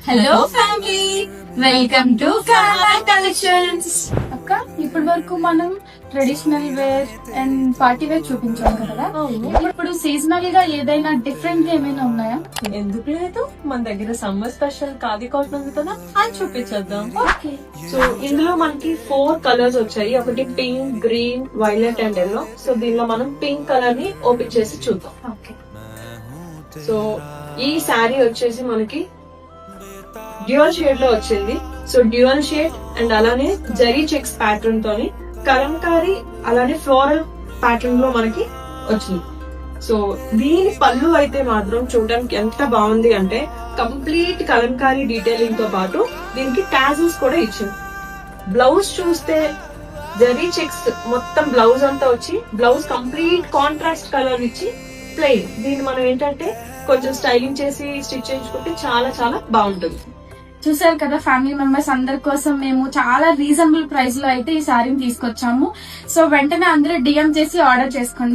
Hello family, welcome to Kala collections. అక్క, ఇప్పటి వరకు మనం traditional wear and party wear చూపించాం కదా. ఇప్పుడు సీజనల్ గా ఏదైనా డిఫరెంట్ గా ఏమైనా ఉన్నాయా? ఎందుకు లేదు, మన దగ్గర సమ్మర్ స్పెషల్ ఖాదీ కాటన్ ఉంది కదా, అది చూపించేద్దాం. సో ఇందులో మనకి 4 కలర్స్ వచ్చాయి. ఒకటి pink, green, violet and yellow. So దీనిలో మనం పింక్ కలర్ ని ఓపెన్ చేసి చూద్దాం. సో ఈ శారీ వచ్చేసి మనకి డ్యూయల్ షేడ్ లో వచ్చింది. సో డ్యూయల్ షేడ్ అండ్ అలానే జరీ చెక్స్ ప్యాటర్న్ తోని కలంకారీ అలానే ఫ్లోరల్ ప్యాటర్న్ లో మనకి వచ్చింది. సో దీని పళ్ళు అయితే మాత్రం చూడడానికి ఎంత బాగుంది అంటే కంప్లీట్ కలంకారీ డీటెయిలింగ్ తో పాటు దీనికి టాజిల్స్ కూడా ఇచ్చింది. బ్లౌజ్ చూస్తే జరీ చెక్స్ మొత్తం బ్లౌజ్ అంతా వచ్చి బ్లౌజ్ కంప్లీట్ కాంట్రాస్ట్ కలర్ ఇచ్చి ప్లెయిన్. దీన్ని మనం ఏంటంటే కొంచెం స్టైలింగ్ చేసి స్టిచ్ చేయించుకుంటే చాలా చాలా బాగుంటుంది. చూసారు కదా, ఫ్యామిలీ మెంబర్స్ అందరి కోసం మేము చాలా రీజనబుల్ ప్రైస్ లో అయితే ఈ సారీని తీసుకొచ్చాము. సో వెంటనే అందరూ డిఎం చేసి ఆర్డర్ చేసుకోండి.